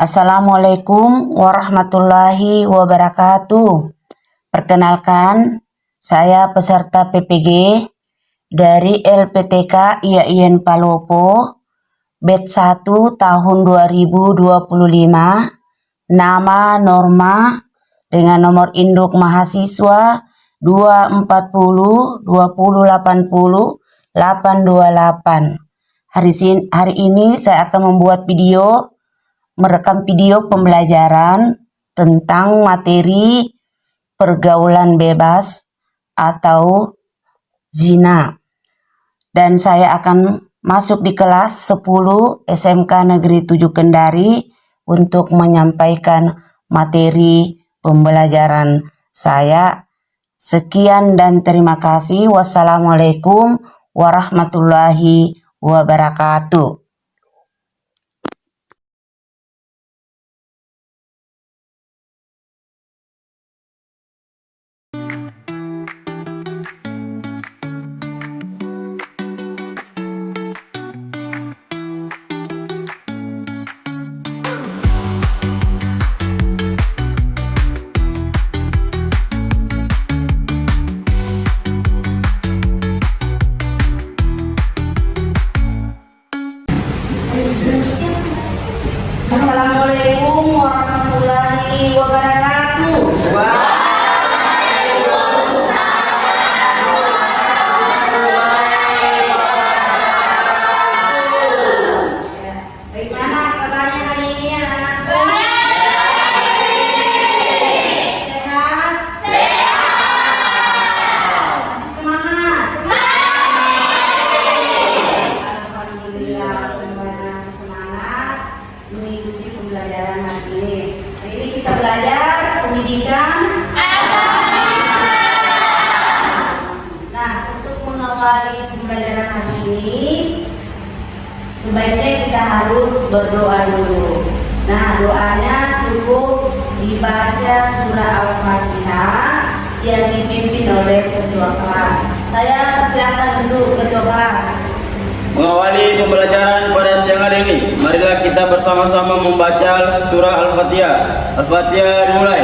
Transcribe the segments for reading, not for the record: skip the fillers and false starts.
Assalamualaikum warahmatullahi wabarakatuh. Perkenalkan, saya peserta PPG dari LPTK IAIN Palopo, batch 1 tahun 2025, nama Norma dengan nomor induk mahasiswa 240 2080 828. Hari ini saya akan merekam video pembelajaran tentang materi pergaulan bebas atau zina. Dan saya akan masuk di kelas 10 SMK Negeri 7 Kendari untuk menyampaikan materi pembelajaran saya. Sekian dan terima kasih. Wassalamualaikum warahmatullahi wabarakatuh. Assalamualaikum warahmatullahi wabarakatuh. Bagaimana kabarnya hari ini anak-anakku? Sehat? Masih semangat? Alhamdulillah, semuanya semangat mengikuti pembelajaran hari ini. Hari ini kita belajar pendidikan. Nah, untuk mengawali pembelajaran hari ini, sebaiknya kita harus berdoa dulu. Nah, doanya cukup dibaca surah Al-Fatihah yang dipimpin oleh ketua kelas. Saya persilakan untuk ketua kelas. Mengawali pembelajaran pada siang hari ini, marilah kita bersama-sama membaca surah Al-Fatihah. Al-Fatihah dimulai.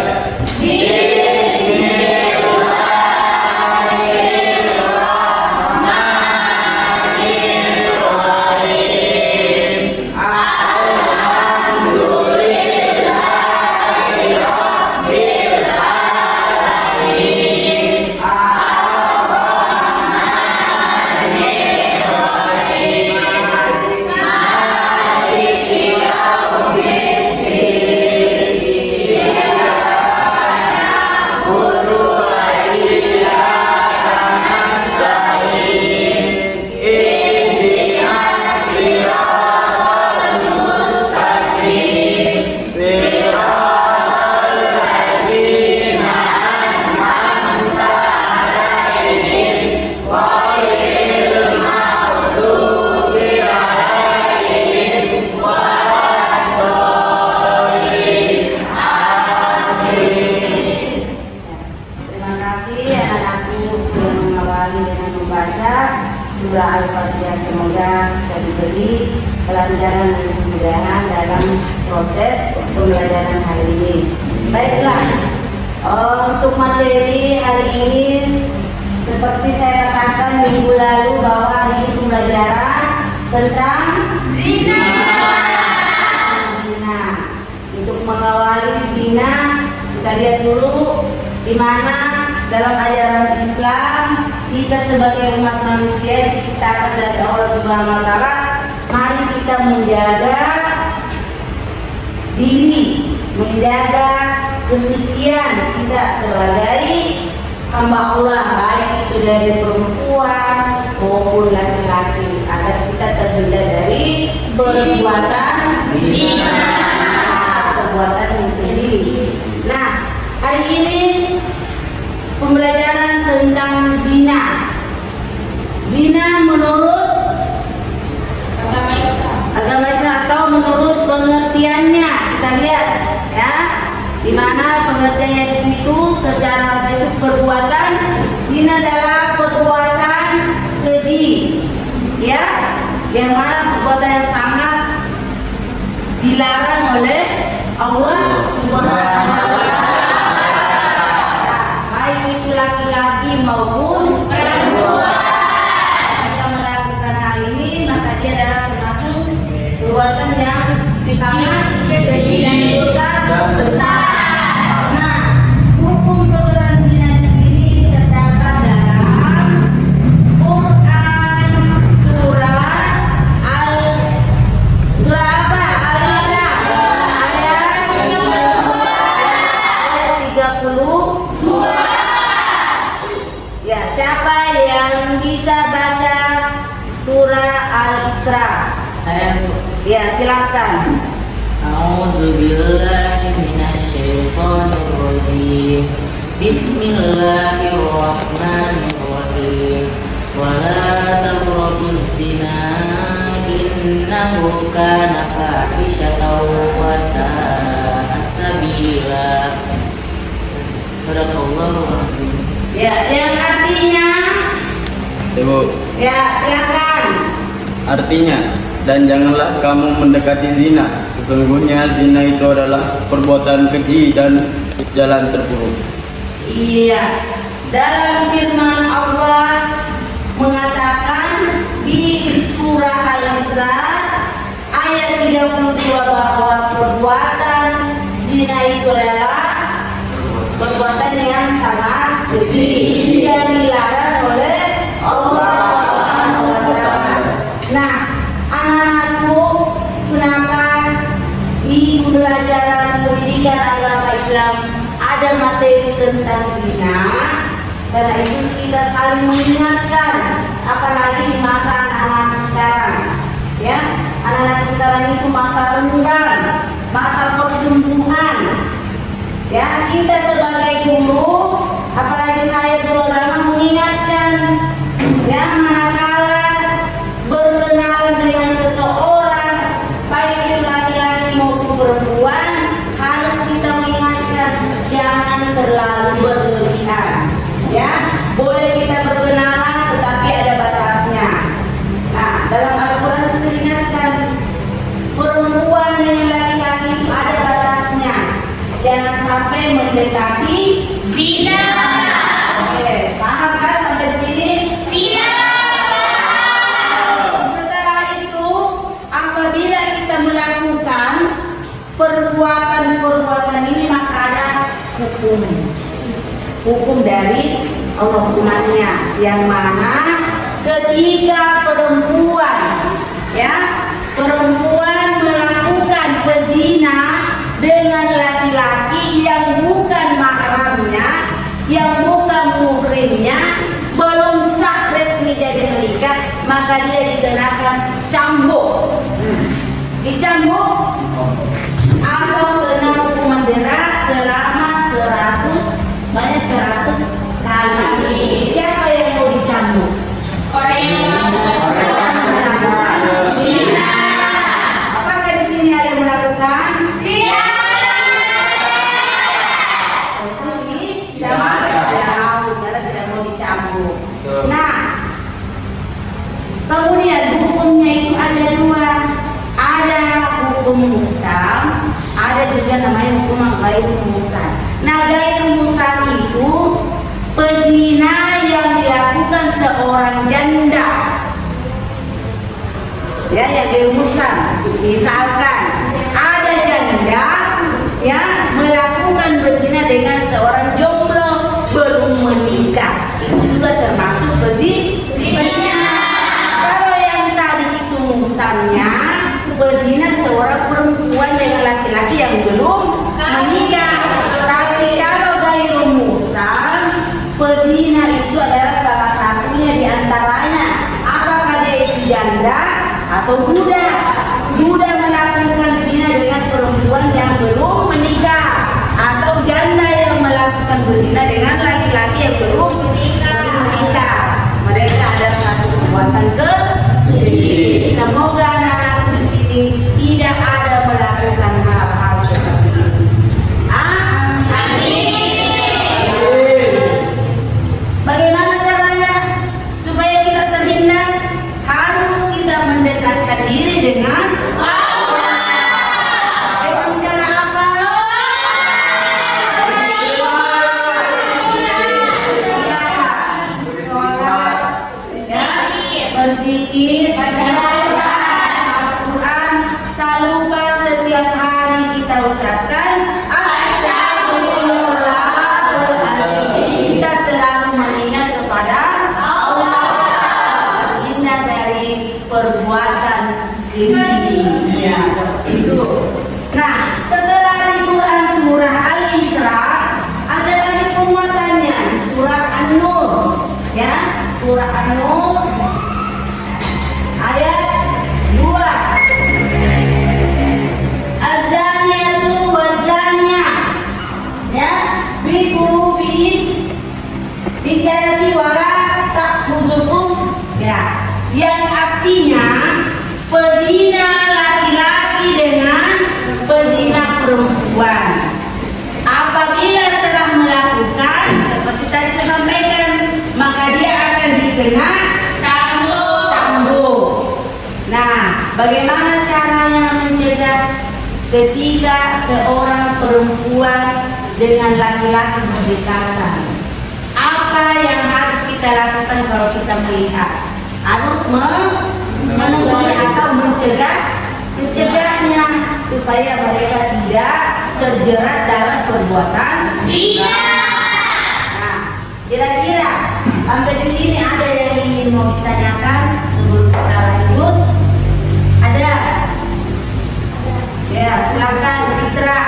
Surah Al-Fatihah. Semoga kita diberi kelancaran dan kemudahan dalam proses pembelajaran hari ini. Baiklah, untuk materi hari ini seperti saya katakan minggu lalu bahwa hari ini pembelajaran tentang zina. Untuk mengawali zina, kita lihat dulu di mana dalam ajaran Islam kita sebagai umat manusia diciptakan dari Allah Subhanahu wa taala. Mari kita menjaga diri, menjaga kesucian kita sebagai hamba Allah, baik itu dari perempuan maupun laki-laki, agar kita terhindar dari perbuatan zina, perbuatan yang keji. Nah, hari ini pembelajaran tentang zina. Zina menurut agama Islam atau menurut pengertiannya, kita lihat ya, di mana pengertiannya di situ secara itu perbuatan zina adalah perbuatan keji, ya, yang mana perbuatan yang sangat dilarang oleh Allah Subhanahu wa Ta'ala. Baik itu laki-laki maupun perempuan yang melakukan hal ini, maka dia adalah termasuk perbuatan yang sangat keji dan dosa besar. Nah, hukum perbuatan zina di sini terdapat dalam Quran surah apa? Al-Isra ayat 32. Ya, siapa yang bisa baca surah Al-Isra? Saya Ya, silakan. A'udzubillahi minasyaitonirrajim. Bismillahirrahmanirrahim. Wala taqrabuz zina innahu kana fahishatan wa sa'a sabila. Barakallahu azim. Ya, yang artinya Ibu, ya, silakan. artinya, dan janganlah kamu mendekati zina. Sesungguhnya zina itu adalah perbuatan keji dan jalan terburuk. Iya, dalam firman Allah mengatakan di surah Al-Isra ayat 32 bahwa perbuatan zina itu adalah perbuatan yang sangat keji yang dilarang oleh Allah Subhanahu wa Ta'ala. Nah, anak-anakku, kenapa di pelajaran pendidikan agama Islam ada materi tentang zina? Karena itu kita saling mengingatkan, apalagi di masa anak-anak sekarang. Ya, anak-anak sekarang itu masa renggang, masa pertumbuhan. Ya, kita sebagai guru, apalagi saya guru agama mengingatkan, ya, manakala berkenalan dengan seseorang, baik itu laki-laki maupun perempuan, harus kita mengingatkan jangan terlalu berlebihan. Ya, boleh kita berkenalan, tetapi ada batasnya. Nah, dalam Al-Quran itu diingatkan perempuan dengan laki-laki itu ada batasnya. Jangan sampai mendekati zina. Oke, paham kan sampai sini? Setelah itu, apabila kita melakukan perbuatan-perbuatan ini, maka ada hukum dari Allah, hukumannya, yang mana ketika perempuan melakukan pezina dengan laki-laki yang bukan mahramnya, yang bukan muhrimnya, belum sah resmi jadi menikah, maka dia dikenakan cambuk. Dicambuk atau kena hukuman berat selama 100 kali. Siapa yang mau dicambuk? Apakah di sini ada yang melakukan? Tidak mau dicambuk. Nah, kemudian hukumnya itu ada dua. Ada hukum musam, ada juga namanya hukum ghairul musam. Nah, ghairul musam itu pezina yang dilakukan seorang janda. Ya, yang ghairul musam. Misalkan ada janda yang melakukan berzina dengan seorang jomblo belum menikah, itu juga termasuk pezina. Kalau yang tadi itu musamnya berzina seorang perempuan dengan laki-laki yang belum menikah. Tapi kalau ghairul musam, pezina itu adalah salah satunya di antaranya. Apakah dia itu janda atau duda? Duda melakukan zina dengan perempuan yang belum menikah, atau janda yang melakukan berzina dengan laki-laki yang belum menikah. Mereka adalah satu perbuatan keji. Semoga anak-anak di sini tidak ada melakukan hal-hal seperti ini. Amin. Bagaimana caranya supaya kita terhindar? Harus kita mendekatkan diri dengan Allah. Dengan cara apa? perbuatan keji. Ya, seperti itu. Nah, setelah di Quran surah Al-Isra, ada lagi penguatannya di surah An-Nur. Ya, surah An-Nur ayat 2. Az-zaniyatu waz-zaniyah, ya, bijarati wala ta'khuzukum, ya, yang artinya pezina laki-laki dengan pezina perempuan apabila telah melakukan seperti tadi saya sampaikan, maka dia akan dikena cambuk. Nah, bagaimana caranya mencegah ketika seorang perempuan dengan laki-laki berdekatan? Apa yang harus kita lakukan kalau kita melihat? Harus menegur atau mencegahnya supaya mereka tidak terjerat dalam perbuatan zina. Nah, kira-kira sampai di sini ada yang ingin mau ditanyakan sebelum kita lanjut? Ada? Ya, silakan Fitra.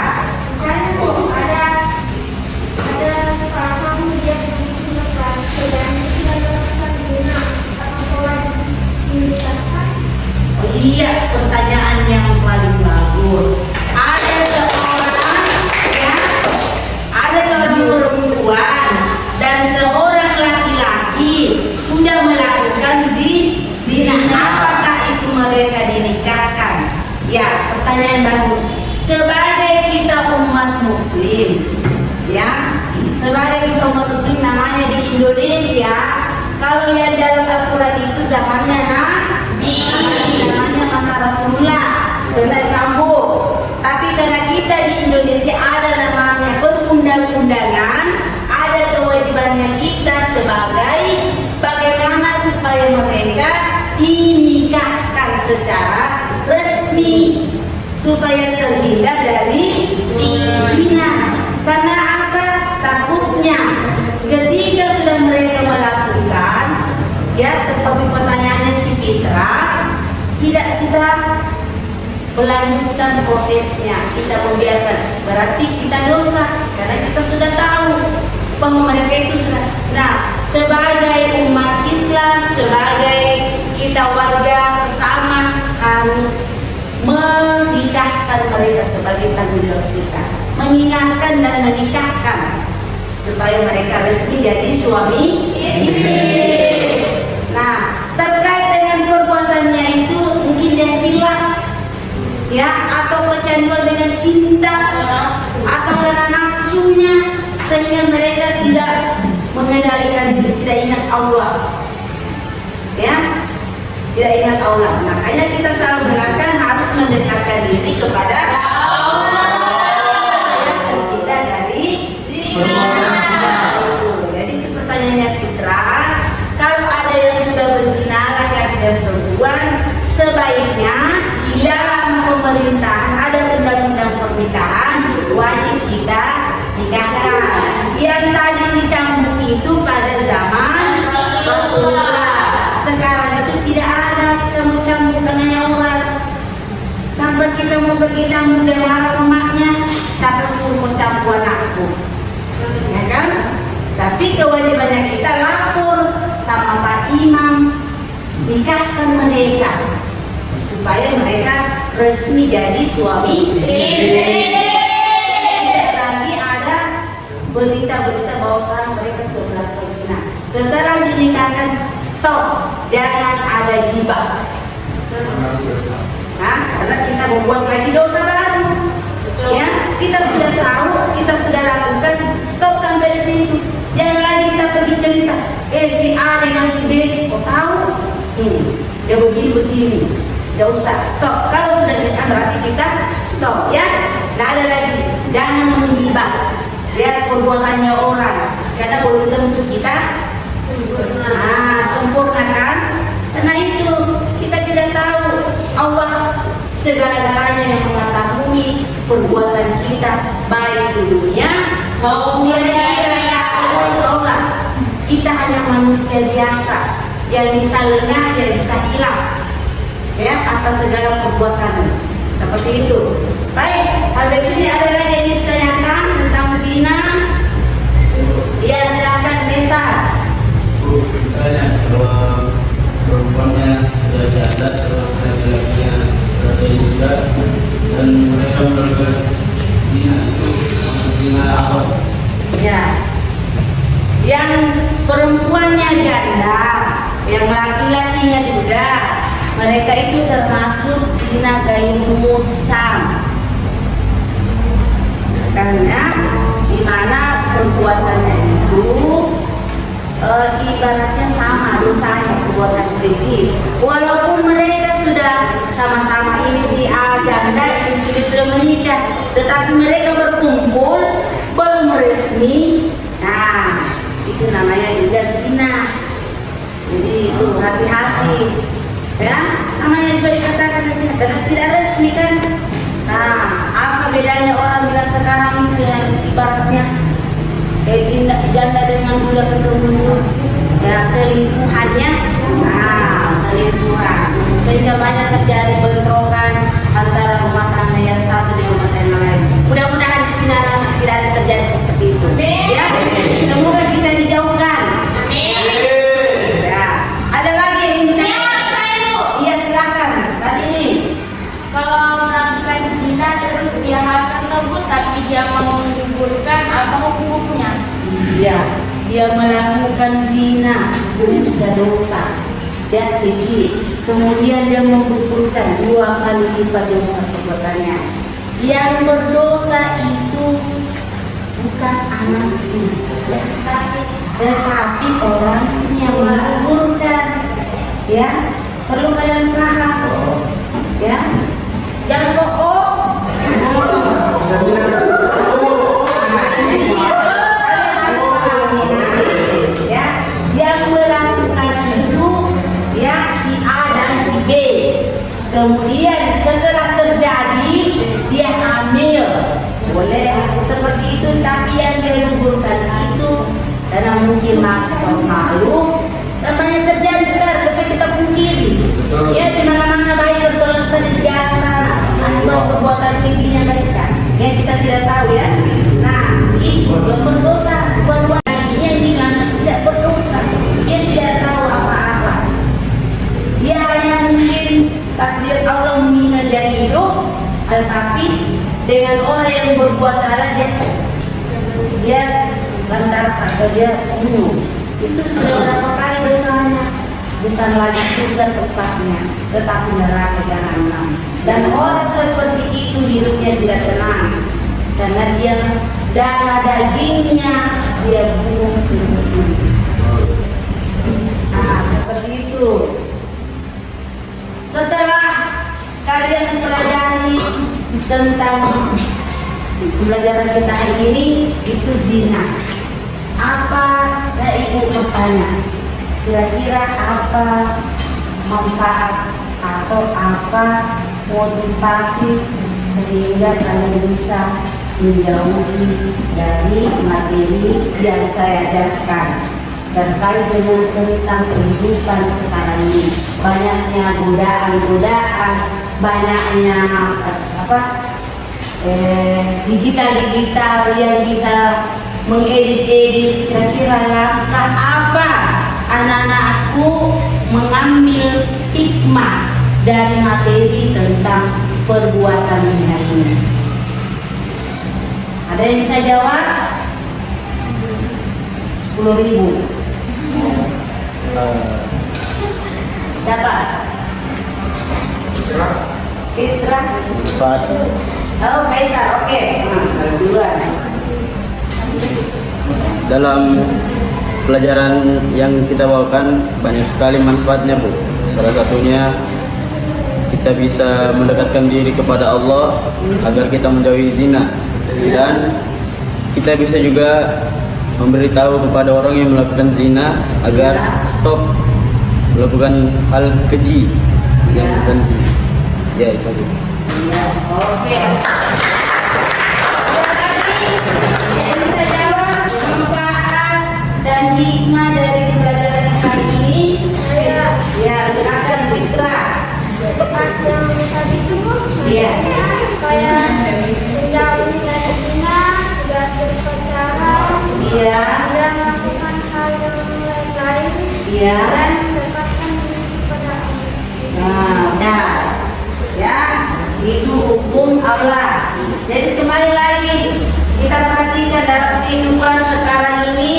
Oh iya, pertanyaan yang paling bagus. Ada seorang perempuan dan seorang laki-laki sudah melakukan zina. Apakah itu mereka dinikahkan? Ya, pertanyaan bagus. Sebagai kita umat muslim, ya, sebagai kita umat muslim namanya di Indonesia, kalau yang dalam Al-Quran itu zamannya namanya masa Rasulullah, kena cambuk. Tapi karena kita di Indonesia ada namanya perundang-undangan, ada kewajibannya kita sebagai bagaimana supaya mereka dinikahkan secara resmi supaya terhindar dari zina. Karena apa? Takutnya ketika sudah mereka melakukan, ya seperti pertanyaannya si Fitra, tidak kita melanjutkan prosesnya, kita membiarkan, berarti kita dosa karena kita sudah tahu bahwa mereka itu sudah. Nah, sebagai umat Islam, sebagai kita warga sesama harus menikahkan mereka sebagai tanggung jawab kita, mengingatkan dan menikahkan supaya mereka resmi jadi suami istri. Nah, terkait dengan perbuatannya itu mungkin yang hilang, ya, atau kecanduan dengan cinta, atau karena nafsunya sehingga mereka tidak mengendalikan diri, tidak ingat Allah, ya, tidak ingat Allah. Makanya kita selalu mengatakan harus mendekatkan diri kepada Allah dan kita dari zina. Jadi itu pertanyaannya Fitra. Kalau ada yang sudah berzina laki-laki dan perempuan, sebaiknya dalam pemerintahan ada undang-undang pernikahan, wajib kita nikahkan. Yang tadi dicambuk itu pada zaman Rasulullah. Sekarang itu tidak ada kita mau cambuk hanya orang. Sampai kita mau pergi cambuk dan marah emaknya, sampai suruh mau cambuk anakku, ya kan? Tapi kewajibannya kita lapor sama Pak Imam, nikahkan mereka supaya mereka resmi jadi suami istri. Tidak lagi ada berita-berita bahwa sekarang mereka sudah melakukan zina. Setelah dinikahkan, stop, jangan ada ghibah. Nah, karena kita membuat lagi dosa baru. Ya, kita sudah tahu, kita sudah lakukan, stop sampai di situ. Jangan lagi kita pergi cerita, si A dengan si B, kok tahu? Dia begini-begini. Tidak usah, stop. Kalau sudah nikah berarti kita stop, ya. Nah, ada lagi, jangan menghibah, ya, perbuatannya orang, karena belum tentu kita sempurna kan? Karena itu kita tidak tahu Allah segala-galanya yang mengetahui perbuatan kita baik di dunia maupun di akhirat. Allah, kita hanya manusia biasa yang bisa lengah, yang bisa hilang. ya atas segala perbuatan seperti itu. Baik, sampai sini ada lagi yang ditanyakan tentang zina? Ya, silakan Desa. Misalnya kalau perempuannya sudah janda terus laki-lakinya berada juga dan mereka melakukan zina itu zina apa? Ya, yang perempuannya janda, yang laki-lakinya juga, mereka itu termasuk zina gayung musam. Karena di mana perbuatannya itu ibaratnya sama dosanya perbuatan keji. Walaupun mereka sudah sama-sama ini si A janda, ini sudah menikah, tetapi mereka berkumpul belum resmi. Nah, itu namanya juga zina. Jadi itu hati-hati, ya. Namanya juga dikatakan zina karena tidak resmi kan. Nah, apa bedanya orang bilang sekarang itu yang ibaratnya janda dengan budak ketemu, ya selingkuhannya, nah selingkuhan, sehingga banyak terjadi bentrokan antara rumah tangga yang satu dengan rumah tangga yang lain. Mudah-mudahan di sini tidak ada terjadi seperti itu. Ya, semoga kita dijauhkan. Ya, ada lagi yang ingin iya silakan. Tadi ini. Kalau melakukan zina terus dia akan tersebut tapi dia mau menggugurkan, apa hukumnya? Ya, dia melakukan zina, ini sudah dosa, dia keji. Kemudian dia menggugurkan 2 kali lipat dosa perbuatannya. Yang berdosa itu bukan anaknya, tetapi orang yang menggugurkan. Ya, perlu kalian paham. Ya, jangan bohong. Ya, yang melakukan itu ya si A dan si B. Kemudian setelah terjadi dia hamil, boleh seperti itu. Tapi yang dia gugurkan itu karena mungkin faktor malu, namanya terjadi sekarang bisa kita pungkiri. Ya di mana-mana baik berpelan di jalan sana, akibat perbuatan kejinya mereka yang kita tidak tahu ya. Nah, itu belum berdosa. Dua-dua yang bilang tidak berdosa, dia tidak tahu apa-apa. Dia hanya mungkin takdir Allah mengingat dia hidup, tetapi dengan orang yang berbuat salah dia lantar atau dia bunuh. Itu sudah berapa kali dosanya? Bukan lagi surga tempatnya, tetapi neraka jahanam. Dan orang seperti itu hidupnya tidak tenang, karena dia darah dagingnya dia bunuh sendiri. Nah, seperti itu. Setelah kalian pelajari tentang pelajaran kita hari ini, itu zina. Apa ya ibu bertanya? Kira-kira apa manfaat atau apa motivasi sehingga kalian bisa menjauhi dari materi yang saya ajarkan terkait dengan tentang kehidupan sekarang ini? Banyaknya godaan-godaan, banyaknya digital yang bisa mengedit-edit. Kira-kira langkah apa anak-anakku mengambil hikmah dari materi tentang perbuatan zina ini? Ada yang bisa jawab? 10.000. Dapat? Fitra? Oh, Kaisar, oke. Duluan. Dalam pelajaran yang kita bawakan banyak sekali manfaatnya, Bu. Salah satunya kita bisa mendekatkan diri kepada Allah agar kita menjauhi zina, dan kita bisa juga memberitahu kepada orang yang melakukan zina agar stop melakukan hal keji yang bukan zina. Ya, itu aja. Ya, oke. Yang bisa jawab manfaat dan hikmah dari pelajaran kali ini? Ya, silakan Fitra. Ya. dan mendekatkan diri kepada Allah. Nah, ya, itu hukum Allah. Jadi kembali lagi kita perhatikan dalam kehidupan sekarang ini,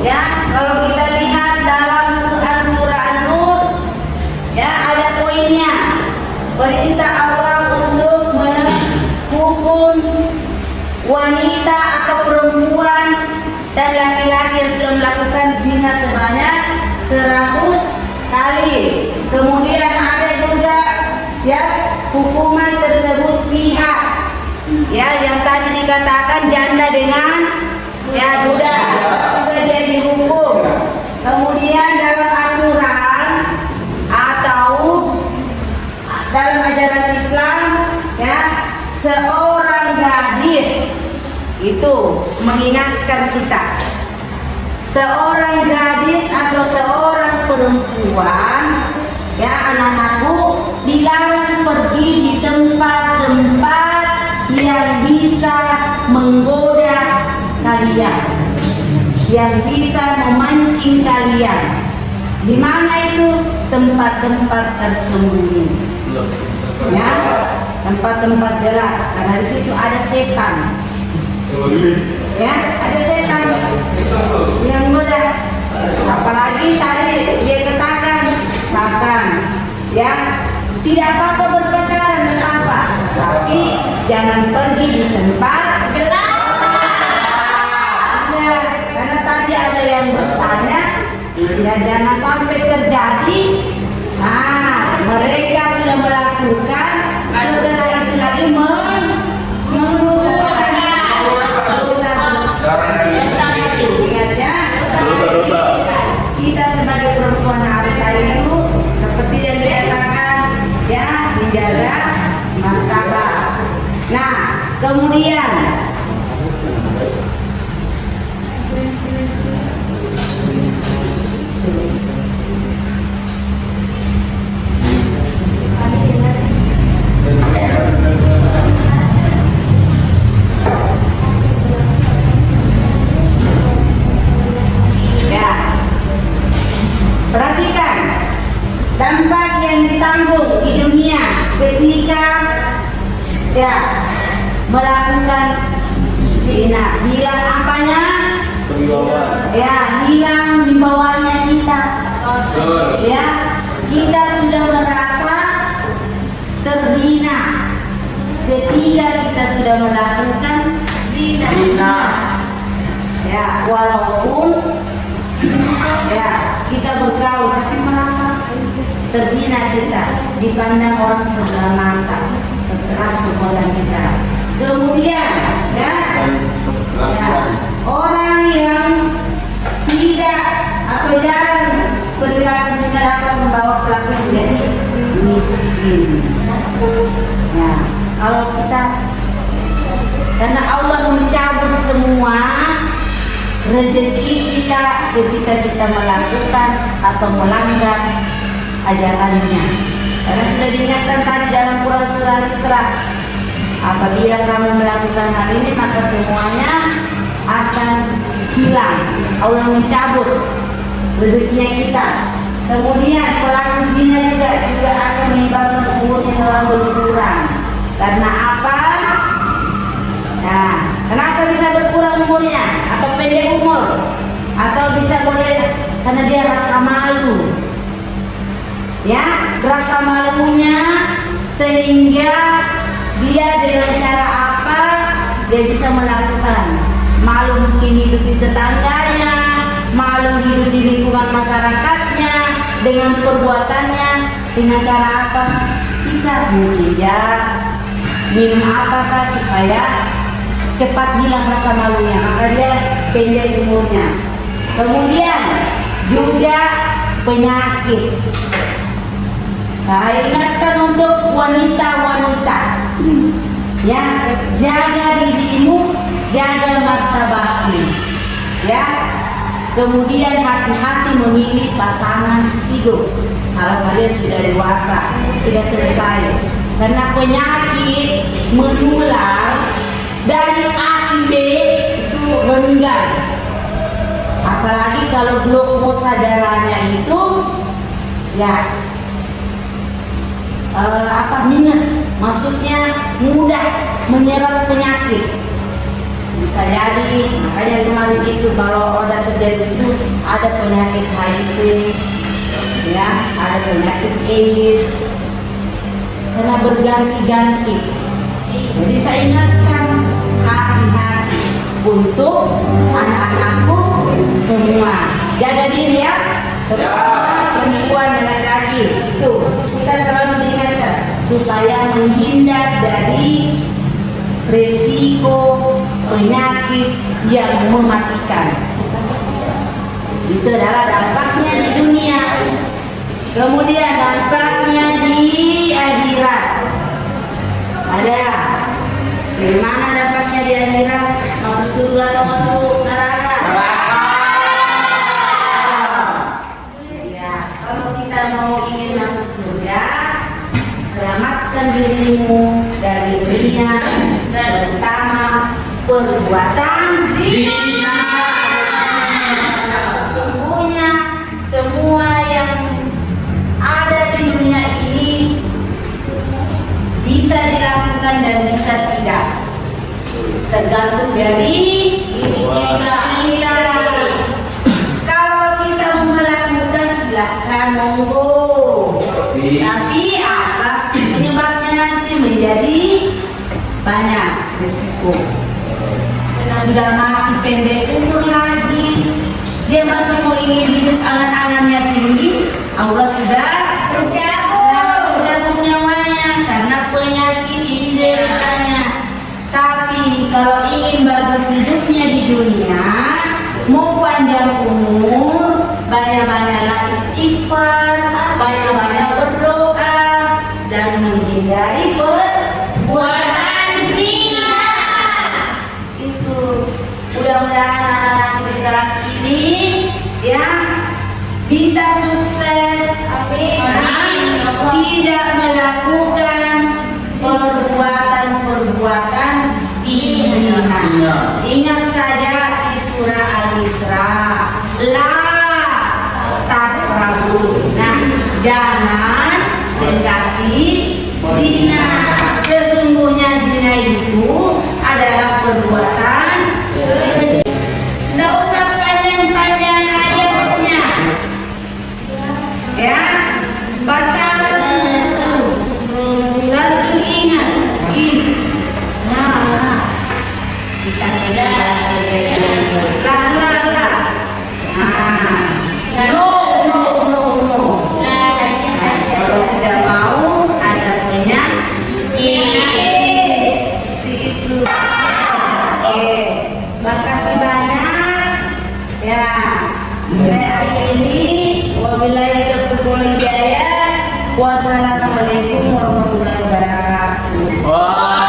ya, kalau kita lihat dalam Quran surah An-Nur, ya ada poinnya. Perintah Allah untuk menghukum wanita atau perempuan dan laki-laki yang sudah melakukan zina sebanyak 100 kali. Kemudian ada juga ya hukuman tersebut pihak ya yang tadi dikatakan janda dengan ya budak juga dia dihukum. Kemudian dalam aturan atau dalam ajaran Islam ya seorang gadis itu mengingatkan kita, seorang gadis atau seorang perempuan ya anak-anakku dilarang pergi di tempat-tempat yang bisa menggoda kalian, yang bisa memancing kalian. Di mana itu? Tempat-tempat tersembunyi. Ya, tempat-tempat gelap. Karena di situ ada setan. Ya, ada setan yang mudah. Apalagi tadi dia katakan, misalkan, ya tidak apa-apa berpacaran dan apa, tapi jangan pergi di tempat Gelap. ya, karena tadi ada yang bertanya, ya jangan sampai terjadi. Nah, mereka sudah melakukan, setelah itu lagi mengumpulkan ingat ya, kita sebagai perempuan harta itu seperti yang dikatakan ya menjaga martabat. Nah, kemudian ya perhatikan dampak yang ditanggung di dunia ketika ya melakukan zina. Hilang apanya? Ya, hilang wibawanya kita. Ya, kita sudah merasa terhina ketika kita sudah melakukan zina. Ya, walaupun ya kita bergaul tapi merasa terhina kita dipandang orang sebelah mata, terserah perbuatan kita. Kemudian ya orang yang tidak atau jarang perilaku zina dapat membawa pelaku menjadi miskin. Ya, kalau kita karena Allah mencabut semua rezeki kita ketika kita melakukan atau melanggar ajarannya. Karena sudah diingatkan tadi dalam Quran surah Al-Isra, apabila kamu melakukan hal ini maka semuanya akan hilang. Allah mencabut rezekinya kita. Kemudian pelaku zina juga akan menyebabkan umurnya selalu berkurang. Karena apa? Nah, kenapa bisa berkurang umurnya? Atau pendek umur? Atau bisa boleh karena dia rasa malu. Ya, rasa malunya sehingga dia dengan cara apa dia bisa melakukan. Malu mungkin hidup di tetangganya, malu hidup di lingkungan masyarakatnya dengan perbuatannya. Dengan cara apa? Bisa menjejak, minum apakah supaya cepat hilang rasa malunya, maka dia pendek umurnya. Kemudian juga penyakit. Saya ingatkan untuk wanita-wanita, ya, jaga dirimu, jaga martabatmu, ya. Kemudian hati-hati memilih pasangan hidup. Kalau kalian sudah dewasa, sudah selesai. Karena penyakit menular dari A si B itu meninggal. apalagi kalau glukosa darahnya itu ya minus, maksudnya mudah menyerap penyakit. Bisa jadi, makanya kemarin itu kalau ada terjadi itu ada penyakit HIV, ya, ada penyakit AIDS, karena berganti-ganti. Jadi saya ingatkan hati-hati untuk anak-anakku semua. Jaga diri ya, terutama perempuan dan laki-laki. Itu kita selalu diingatkan supaya menghindar dari risiko penyakit yang mematikan. Itu adalah dampaknya di dunia. Kemudian dampaknya di akhirat. Ada. Gimana dampaknya di akhirat? Masuk surga atau masuk neraka? Ya, kalau kita mau ingin masuk surga, selamatkan dirimu dari dunia, terutama perbuatan zina. Sesungguhnya semua yang ada di dunia ini bisa dilakukan dan bisa tidak, tergantung dari kita. Kalau kita mau melakukan silahkan monggo, tapi atas penyebabnya nanti menjadi banyak risiko. Sudah mati pendek umur lagi, dia masih mau ingin hidup angan-angannya tinggi, Allah sudah mencabut nyawanya karena penyakit dideritanya. Tapi kalau ingin bagus hidupnya di dunia, mau panjang umur, banyak-banyaklah istighfar, banyak-banyak berdoa, dan menghindari perbuatan zina. Itu mudah-mudahan anak-anak generasi ini ya bisa sukses, tidak melakukan perbuatan zina. Ingat saja di surah Al-Isra, la taqrabu. Nah, jangan dekati zina. Sesungguhnya zina itu adalah perbuatan. Nggak usah panjang-panjang ayatnya, ya, baca langsung ingat. Nah, kita tidak lah. No. Kalau tidak mau ada penyakit itu. Makasih banyak. Ya, saya akhiri. Wabillahi taufiq wal hidayah. Wassalamualaikum warahmatullahi wabarakatuh.